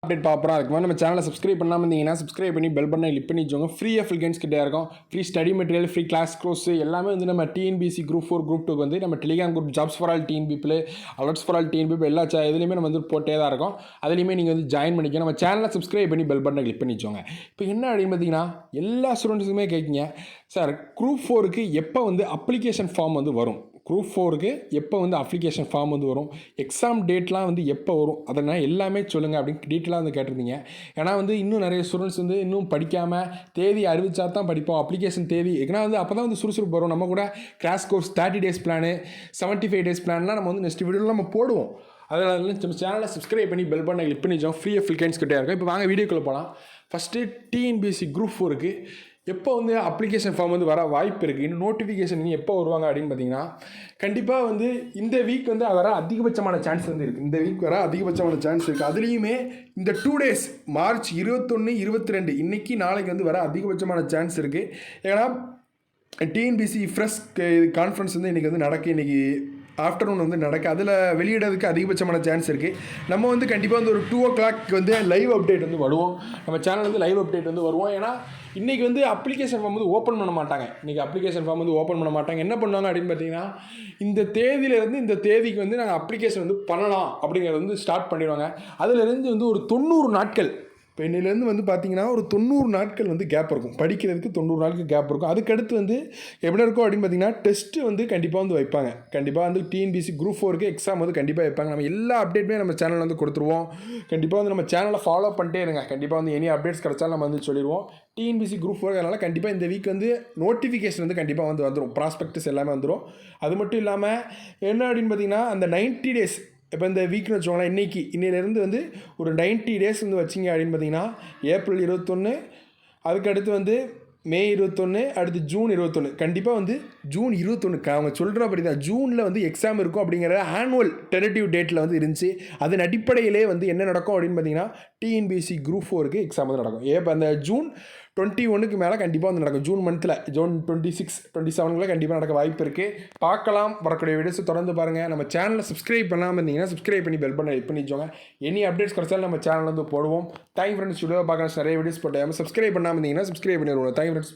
Update பார்ப்போம். அதுக்கு மேலே நம்ம சேனலை சப்ஸ்கிரைப் பண்ணாமல் இருந்தீங்கன்னா சப்ஸ்கிரைப் பண்ணி பெல் பண்ண கிளிக் பண்ணி வச்சுக்கோங்க. ஃப்ரீயாக ஃபுல் கைன்ஸ் கிட்டே இருக்கும். Free study material, free class course எல்லாமே வந்து நம்ம டிஎன்பிசி குரூப் 4 குரூப் 2 வந்து நம்ம Telegram group jobs for all TN people, alerts for all TN people எல்லா இதுலையுமே நம்ம வந்து போட்டே தான் இருக்கும். அதுலேயுமே நீங்கள் வந்து ஜாயின் பண்ணிக்க. நம்ம சேனலை சப்ஸ்கிரைப் பண்ணி பெல் பண்ண கிளிக் பண்ணி வச்சுக்கோங்க. இப்போ என்ன அப்படின்னு பார்த்தீங்கன்னா எல்லா ஸ்டூடெண்ட்ஸுக்குமே கேட்குங்க, சார் குரூப் 4க்கு எப்போ வந்து அப்ளிகேஷன் ஃபார்ம் வந்து வரும், குரூப் 4க்கு எப்போ வந்து அப்ளிகேஷன் ஃபார்ம் வந்து வரும், எக்ஸாம் டேட்லாம் வந்து எப்போ வரும், அதனால் எல்லாமே சொல்லுங்கள் அப்படின்னு டீட்டெயிலாக வந்து கேட்டிருந்தீங்க. ஏன்னா வந்து இன்னும் நிறைய ஸ்டூடெண்ட்ஸ் வந்து இன்னும் படிக்காமல் தேதி அறிவிச்சா தான் படிப்போம், அப்ளிகேஷன் தேதி ஏன்னா வந்து அப்போ தான் வந்து சுறுசுறுப்பு வரும். நம்ம கூட crash course 30 days plan 75 days பிளான்லாம் நம்ம வந்து நெக்ஸ்ட் வீடியோவில் நம்ம போடுவோம். அதனால நம்ம சேனலை சப்ஸ்கிரைப் பண்ணி பெல் பண்ண கிளிக் பண்ணிச்சோம். ஃப்ரீயாக ஃபுல் கைன்ஸ் கிட்டே இருக்கும். இப்போ வாங்க வீடியோக்குள்ளே போகலாம். ஃபஸ்ட்டு டிஎன்பிஎஸ்சி குரூப் 4க்கு எப்போ வந்து அப்ளிகேஷன் ஃபார்ம் வந்து வர வாய்ப்பு இருக்குது, இன்னும் நோட்டிஃபிகேஷன் இன்னும் எப்போ வருவாங்க அப்படின்னு பார்த்தீங்கன்னா கண்டிப்பாக வந்து இந்த வீக் வந்து வர அதிகபட்சமான சான்ஸ் வந்து இருக்குது. இந்த வீக் வர அதிகபட்சமான சான்ஸ் இருக்குது. அதுலேயுமே இந்த 2 days மார்ச் 21, 22 இன்றைக்கி நாளைக்கு வந்து வர அதிகபட்சமான சான்ஸ் இருக்குது. ஏன்னா டிஎன்பிசி ஃப்ரெஷ் கான்ஃபரன்ஸ் வந்து இன்றைக்கி வந்து நடக்கு, இன்றைக்கி ஆஃப்டர்நூன் வந்து நடக்க, அதில் வெளியிடறதுக்கு அதிகபட்சமான சான்ஸ் இருக்குது. நம்ம வந்து கண்டிப்பாக வந்து ஒரு 2 o'clock வந்து லைவ் அப்டேட் வந்து வருவோம். நம்ம சேனல் வந்து லைவ் அப்டேட் வந்து வருவோம். ஏன்னா இன்றைக்கி வந்து அப்ளிகேஷன் ஃபார்ம் வந்து ஓப்பன் பண்ண மாட்டாங்க. இன்றைக்கி அப்ளிகேஷன் ஃபார்ம் வந்து ஓப்பன் பண்ண மாட்டாங்க. என்ன பண்ணுவாங்க அப்படின்னு பார்த்தீங்கன்னா இந்த தேதியிலேருந்து இந்த தேதிக்கு வந்து நாங்கள் அப்ளிகேஷன் வந்து பண்ணலாம் அப்படிங்கிறது வந்து ஸ்டார்ட் பண்ணிடுவாங்க. அதிலிருந்து வந்து ஒரு 90 நாட்கள், இப்போ இன்னிலேருந்து வந்து பார்த்திங்கன்னா ஒரு 90 நாட்கள் வந்து கேப் இருக்கும், படிக்கிறதுக்கு 90 நாட்கள் கேப் இருக்கும். அதுக்கடுத்து வந்து எப்படி இருக்கும் அப்படின்னு பார்த்திங்கன்னா டெஸ்ட்டு வந்து கண்டிப்பாக வந்து வைப்பாங்க. கண்டிப்பாக வந்து டிஎன்பிசி குரூப் 4க்கு எக்ஸாம் வந்து கண்டிப்பாக வைப்பாங்க. நம்ம எல்லா அப்டேட்டுமே நம்ம சேனலில் வந்து கொடுத்துருவோம். கண்டிப்பாக வந்து நம்ம சேனலை ஃபாலோ பண்ணிட்டே இருங்க. கண்டிப்பாக வந்து எனி அப்டேட்ஸ் கிடச்சாலும் நம்ம வந்து சொல்லிடுவோம். டிஎன்பிசி குரூப் 4 அதனால் கண்டிப்பாக இந்த வீக் வந்து நோட்டிஃபிகேஷன் வந்து கண்டிப்பாக வந்து வந்துடும், ப்ராஸ்பெக்டஸ் எல்லாமே வந்துடும். அது மட்டும் இல்லாமல் என்ன அப்படின்னு பார்த்திங்கன்னா அந்த 90 days இப்போ இந்த வீக்னு வச்சுக்கோங்களேன், இன்னிலேருந்து வந்து ஒரு 90 days வந்து வச்சிங்க அப்படின்னு பார்த்தீங்கன்னா ஏப்ரல் 21, அதுக்கடுத்து வந்து மே 21, அடுத்து ஜூன் 21, கண்டிப்பாக வந்து ஜூன் 21 அவங்க சொல்கிறபடி தான் ஜூனில் வந்து எக்ஸாம் இருக்கும் அப்படிங்கிற ஆனுவல் டென்டேட்டிவ் டேட்டில் வந்து இருந்துச்சு. அதன் அடிப்படையிலே வந்து என்ன நடக்கும் அப்படின்னு பார்த்தீங்கன்னா டிஎன்பிஎஸ்சி குரூப் 4க்கு எக்ஸாம் வந்து நடக்கும். இப்போ அந்த ஜூன் 21க்கு மேலே கண்டிப்பாக வந்து நடக்கும். ஜூன் மந்தில் ஜூன் 26, 27 கண்டிப்பாக நடக்க வாய்ப்பு இருக்குது. பார்க்கலாம். வரக்கூடிய வீடியோஸ் தொடர்ந்து பாருங்கள். நம்ம சேனலை சப்ஸ்கிரைப் பண்ணாமல் இருந்தீங்கன்னா சப்ஸ்கிரைப் பண்ணி பெல் பண்ண கிளிக் பண்ணி வச்சோங்க. எனி அப்டேட்ஸ் கிடைச்சாலும் நம்ம சேனல் வந்து போடுவோம். Thank friends. வீடியோ பார்க்கலாம். நிறைய வீடியோஸ் போட்டாமல் சப்ஸ்கிரைப் பண்ணாமல் இருந்தீங்கன்னா சப்ஸ்கிரைப் பண்ணிடுவோம். Thank friends.